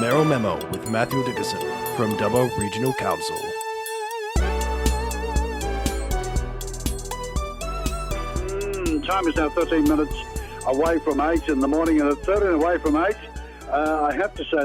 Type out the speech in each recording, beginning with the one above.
Mayoral Memo with Matthew Dickerson from Dubbo Regional Council. Time is now 13 minutes away from 8 in the morning, and at 13 away from 8, I have to say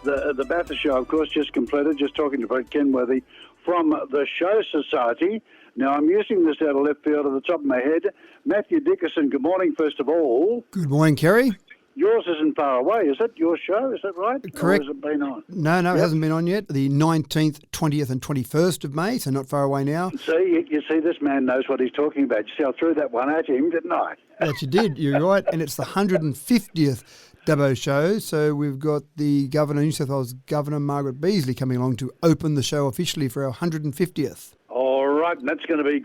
the Bathurst show, of course, just completed, just talking to Brett Kenworthy from the Show Society. Now, I'm using this out of left field at the top of my head. Matthew Dickerson, good morning, first of all. Good morning, Kerry. Yours isn't far away, is it? Your show, is that right? Correct. Or has it been on? No, it hasn't been on yet. The 19th, 20th and 21st of May, so not far away now. See, you see, this man knows what he's talking about. You see, I threw that one at him, didn't I? That you did, you're right. And it's the 150th Dubbo show, so we've got the New South Wales Governor, Margaret Beasley, coming along to open the show officially for our 150th. All right, and that's going to be a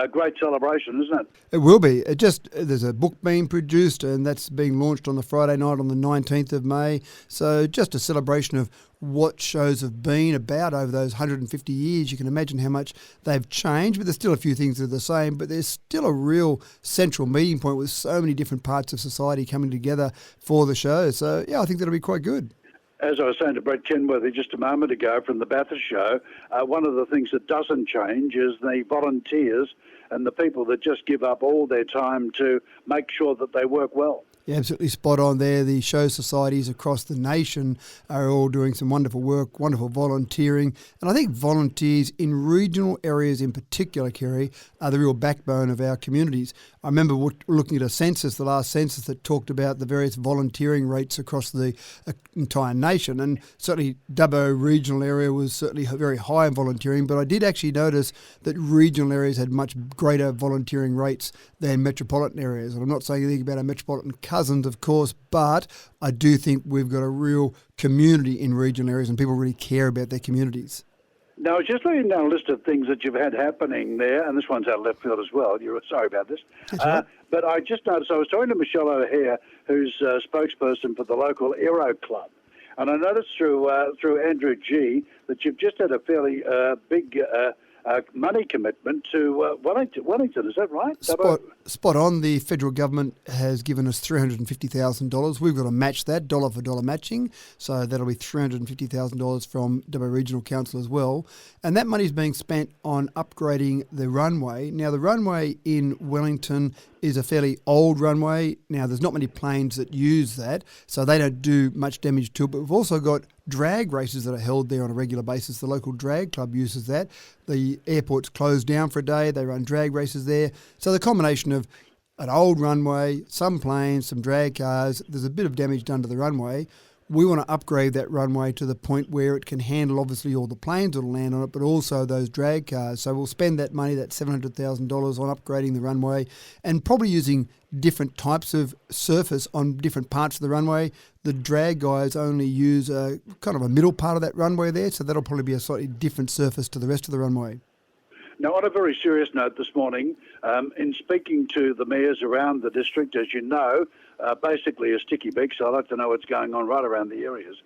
great celebration, isn't it? It will be. There's a book being produced, and that's being launched on the Friday night on the 19th of May. So just a celebration of what shows have been about over those 150 years. You can imagine how much they've changed, but there's still a few things that are the same. But there's still a real central meeting point with so many different parts of society coming together for the show. So, yeah, I think that'll be quite good. As I was saying to Brett Kenworthy just a moment ago from the Bathurst show, one of the things that doesn't change is the volunteers and the people that just give up all their time to make sure that they work well. Yeah, absolutely spot on there. The show societies across the nation are all doing some wonderful work, wonderful volunteering. And I think volunteers in regional areas in particular, Kerry, are the real backbone of our communities. I remember looking at a census, the last census, that talked about the various volunteering rates across the entire nation. And certainly Dubbo regional area was certainly very high in volunteering, but I did actually notice that regional areas had much greater volunteering rates than metropolitan areas. And I'm not saying anything about our metropolitan cousins, of course, but I do think we've got a real community in regional areas and people really care about their communities. Now, just looking down a list of things that you've had happening there, and this one's out of left field as well. You're sorry about this. That's right. But I just noticed, I was talking to Michelle O'Hare, who's spokesperson for the local Aero Club, and I noticed through Andrew G that you've just had a fairly big money commitment to Wellington. Is that right? Spot on. The federal government has given us $350,000. We've got to match that, dollar for dollar matching. So that'll be $350,000 from Dubbo Regional Council as well. And that money is being spent on upgrading the runway. Now, the runway in Wellington is a fairly old runway. Now, there's not many planes that use that, so they don't do much damage to it. But we've also got drag races that are held there on a regular basis. The local drag club uses that. The airport's closed down for a day. They run drag races there. So the combination of an old runway, some planes, some drag cars, there's a bit of damage done to the runway. We want to upgrade that runway to the point where it can handle obviously all the planes that will land on it, but also those drag cars. So we'll spend that money, that $700,000 on upgrading the runway and probably using different types of surface on different parts of the runway. The drag guys only use a kind of a middle part of that runway there, so that'll probably be a slightly different surface to the rest of the runway. Now, on a very serious note this morning, in speaking to the mayors around the district, as you know, basically a sticky beak, so I'd like to know what's going on right around the areas.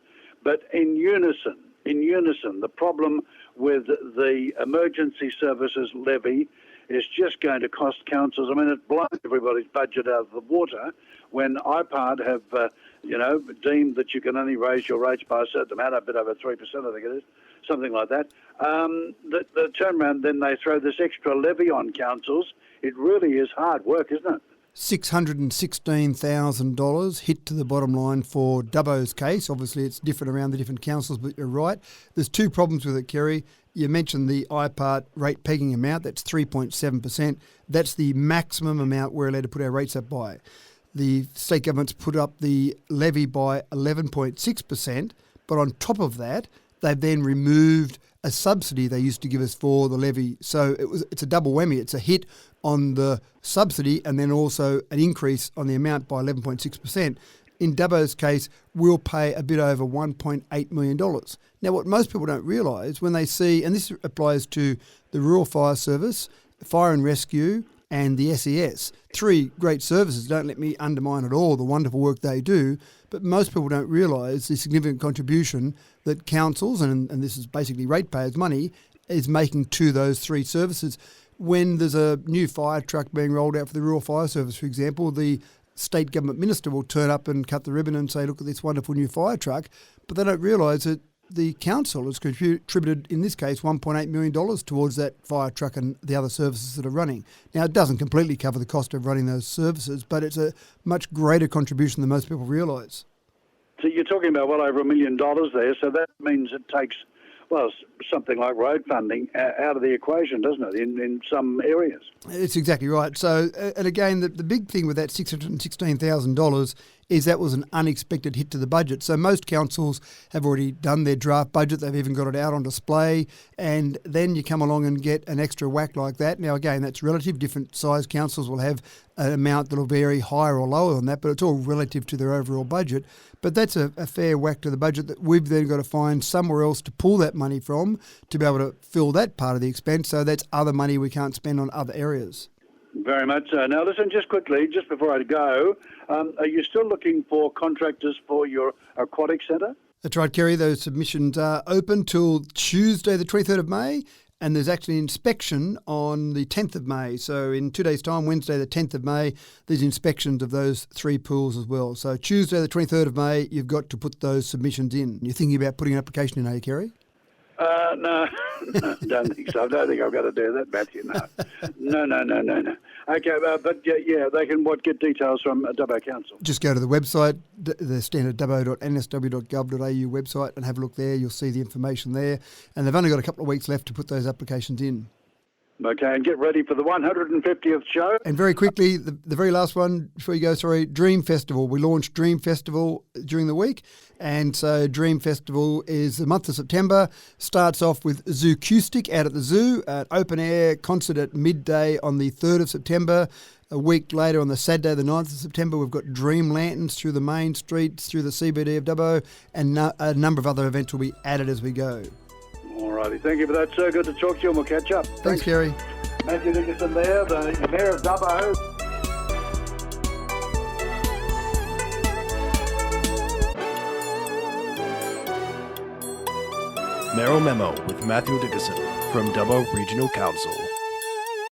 But in unison, the problem with the emergency services levy is just going to cost councils. I mean, it blows everybody's budget out of the water when IPART have, deemed that you can only raise your rates by a certain amount, a bit over 3%, I think it is, something like that. The turnaround, then they throw this extra levy on councils. It really is hard work, isn't it? $616,000 hit to the bottom line for Dubbo's case. Obviously, it's different around the different councils, but you're right. There's two problems with it, Kerry. You mentioned the IPART rate pegging amount. That's 3.7%. That's the maximum amount we're allowed to put our rates up by. The state government's put up the levy by 11.6%, but on top of that, they've then removed a subsidy they used to give us for the levy. So it's a double whammy. It's a hit on the subsidy and then also an increase on the amount by 11.6%. In Dubbo's case, we'll pay a bit over $1.8 million. Now, what most people don't realise when they see, and this applies to the Rural Fire Service, Fire and Rescue, and the SES, three great services. Don't let me undermine at all the wonderful work they do, but most people don't realise the significant contribution that councils, and this is basically ratepayers' money, is making to those three services. When there's a new fire truck being rolled out for the Rural Fire Service, for example, the state government minister will turn up and cut the ribbon and say, look at this wonderful new fire truck, but they don't realise that the council has contributed, in this case, $1.8 million towards that fire truck and the other services that are running. Now, it doesn't completely cover the cost of running those services, but it's a much greater contribution than most people realise. So you're talking about well over $1 million there, so that means it takes, well, something like road funding out of the equation, doesn't it, in some areas? It's exactly right. So, and again, the big thing with that $616,000 is that was an unexpected hit to the budget. So most councils have already done their draft budget. They've even got it out on display. And then you come along and get an extra whack like that. Now, again, that's relative. Different size councils will have an amount that will vary higher or lower than that, but it's all relative to their overall budget. But that's a fair whack to the budget that we've then got to find somewhere else to pull that money from to be able to fill that part of the expense. So that's other money we can't spend on other areas. Very much so. Now, listen, just quickly, just before I go, are you still looking for contractors for your aquatic centre? That's right, Kerry. Those submissions are open till Tuesday, the 23rd of May, and there's actually an inspection on the 10th of May. So in 2 days' time, Wednesday, the 10th of May, there's inspections of those 3 pools as well. So Tuesday, the 23rd of May, you've got to put those submissions in. You're thinking about putting an application in, are you, Kerry? No, don't think so. I don't think I've got to do that, Matthew. No. Okay, but yeah, they can get details from Dubbo Council. Just go to the website, the standard dubbo.nsw.gov.au website, and have a look there. You'll see the information there. And they've only got a couple of weeks left to put those applications in. Okay, and get ready for the 150th show. And very quickly, the very last one before you go, Dream Festival. We launched Dream Festival during the week. And so Dream Festival is the month of September. Starts off with Zoocoustic out at the zoo, an open air concert at midday on the 3rd of September. A week later, on the Saturday, the 9th of September, we've got Dream Lanterns through the main streets, through the CBD of Dubbo, and a number of other events will be added as we go. All righty. Thank you for that, sir. Good to talk to you, and we'll catch up. Thanks, Kerry. Matthew Dickinson there, the Mayor of Dubbo. Mayoral Memo with Matthew Dickinson from Dubbo Regional Council.